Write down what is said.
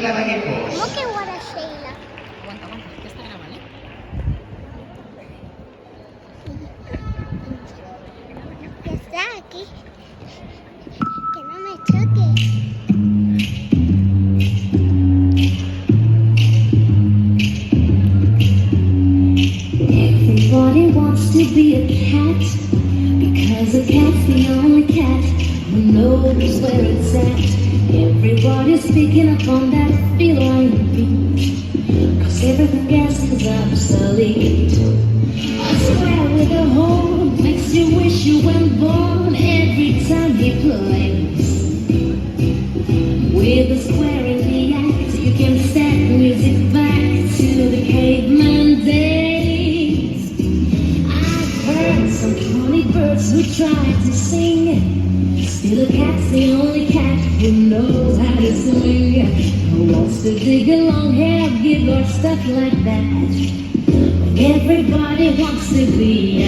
Sheila d'aquest cos. ¿Cómo que guarda Sheila? Aguanta, aguanta, que está grabando, ¿eh? Que está aquí. Que no me choque. Everybody wants to be a cat, because a cat's the only cat who knows where it's at. Everybody's picking up on that feline beat, cause everything else is obsolete. I swear with a horn makes you wish you weren't born every time he plays. With a square in the act, you can set music back to the caveman days. I've heard some funny birds who try to sing, still a cat's the only cat who knows how to swing. Who wants to dig a long hair, gig or stuff like that? Everybody wants to be a